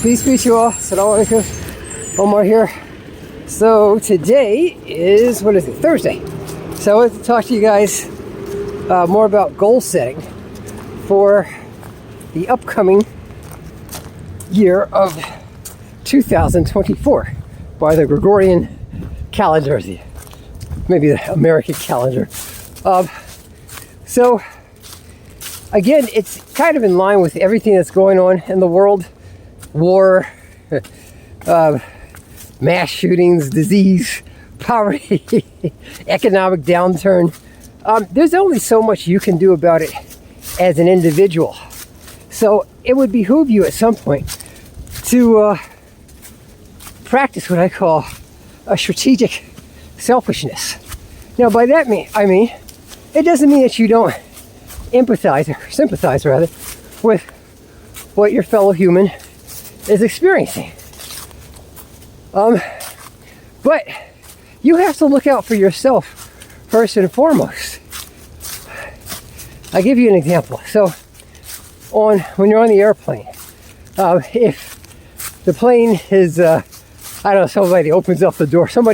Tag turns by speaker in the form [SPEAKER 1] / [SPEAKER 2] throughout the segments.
[SPEAKER 1] Peace you all. Assalamualaikum. Omar here. So today is, Thursday. So I wanted to talk to you guys more about goal setting for the upcoming year of 2024 by the Gregorian calendar, maybe the American calendar. So again, it's kind of in line with everything that's going on in the world. War, mass shootings, disease, poverty, economic downturn. There's only so much you can do about it as an individual. So it would behoove you at some point to practice what I call a strategic selfishness. Now by that I mean, it doesn't mean that you don't empathize, or sympathize rather, with what your fellow human is experiencing. But you have to look out for yourself first and foremost. I'll give you an example. So when you're on the airplane, if the plane is, somebody opens up the door, some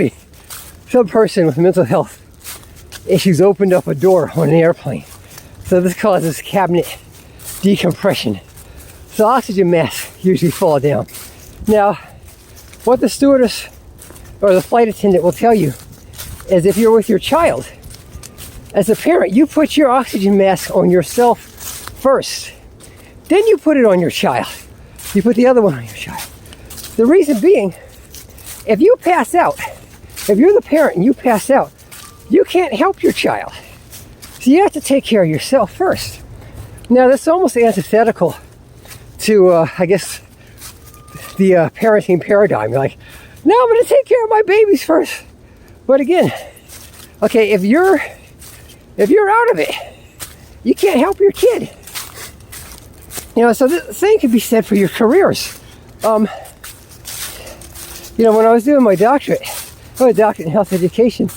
[SPEAKER 1] person with mental health issues opened up a door on an airplane. So this causes cabinet decompression. So oxygen masks usually fall down. Now, what the stewardess or the flight attendant will tell you is if you're with your child, as a parent, you put your oxygen mask on yourself first. Then you put it on your child. You put the other one on your child. The reason being, if you pass out, if you're the parent and you pass out, you can't help your child. So you have to take care of yourself first. Now, that's almost antithetical to, the parenting paradigm. You're like, no, I'm going to take care of my babies first. But again, okay, if you're out of it, you can't help your kid. So the same could be said for your careers. When I was doing my doctorate, I doctorate in health education,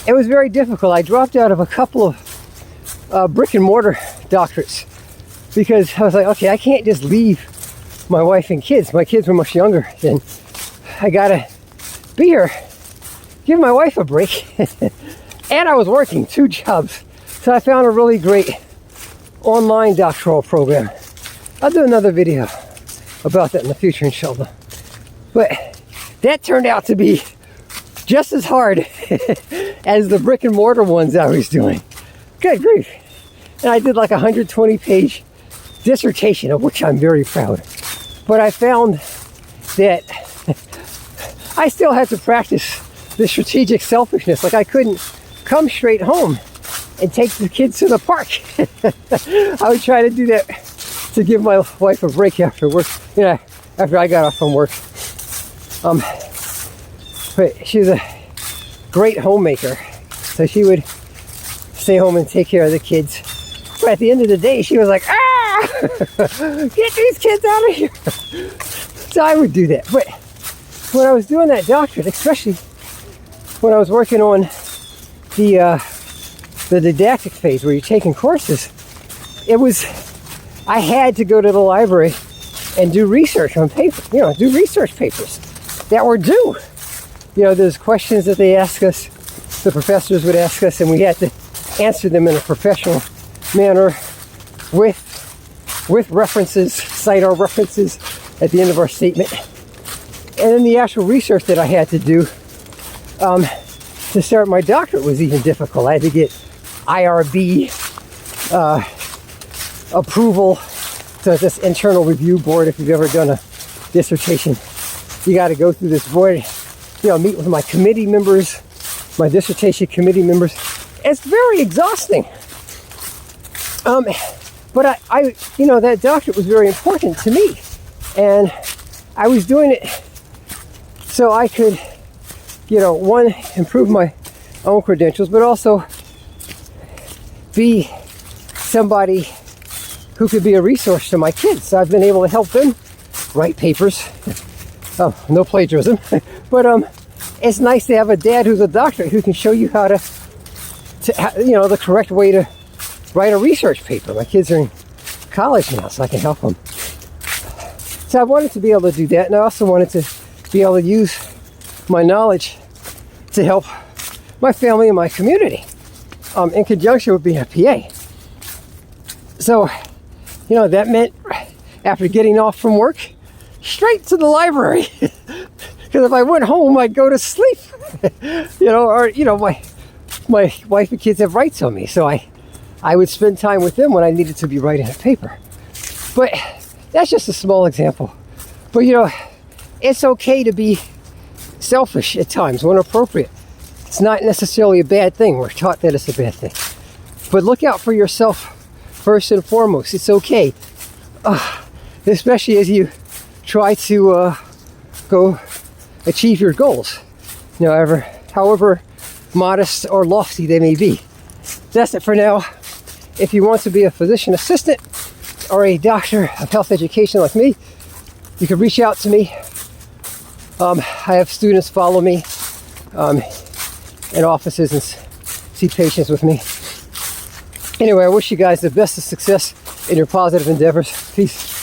[SPEAKER 1] it was very difficult. I dropped out of a couple of brick and mortar doctorates because I was like, okay, I can't just leave my wife and kids. My kids were much younger, and I gotta be here, give my wife a break. And I was working 2 jobs. So I found a really great online doctoral program. I'll do another video about that in the future, inshallah. But that turned out to be just as hard as the brick and mortar ones I was doing. Good grief. And I did like a 120-page dissertation, of which I'm very proud. But I found that I still had to practice the strategic selfishness. Like I couldn't come straight home and take the kids to the park. I would try to do that to give my wife a break after work, after I got off from work. But she was a great homemaker, so she would stay home and take care of the kids. But at the end of the day, she was like, get these kids out of here. So I would do that. But when I was doing that doctorate, especially when I was working on the didactic phase where you're taking courses, I had to go to the library and do research on paper, do research papers that were due. There's questions that they ask us, the professors would ask us, and we had to answer them in a professional manner with references, cite our references at the end of our statement. And then the actual research that I had to do to start my doctorate was even difficult. I had to get IRB approval to this internal review board. If you've ever done a dissertation, you got to go through this board, meet with my committee members, my dissertation committee members. It's very exhausting. But I that doctorate was very important to me, and I was doing it so I could, one, improve my own credentials, but also be somebody who could be a resource to my kids. So I've been able to help them write papers. Oh, no plagiarism. But it's nice to have a dad who's a doctor who can show you how to the correct way to write a research paper. My kids are in college now, so I can help them. So I wanted to be able to do that, and I also wanted to be able to use my knowledge to help my family and my community in conjunction with being a PA. So, you know, that meant after getting off from work, straight to the library. Because if I went home, I'd go to sleep. You know, or, you know, my wife and kids have rights on me, so I would spend time with them when I needed to be writing a paper. But that's just a small example. But, you know, it's okay to be selfish at times when appropriate. It's not necessarily a bad thing. We're taught that it's a bad thing. But look out for yourself first and foremost. It's okay. Especially as you try to go achieve your goals. You know, however modest or lofty they may be. That's it for now. If you want to be a physician assistant or a doctor of health education like me, you can reach out to me. I have students follow me in offices and see patients with me. Anyway, I wish you guys the best of success in your positive endeavors. Peace.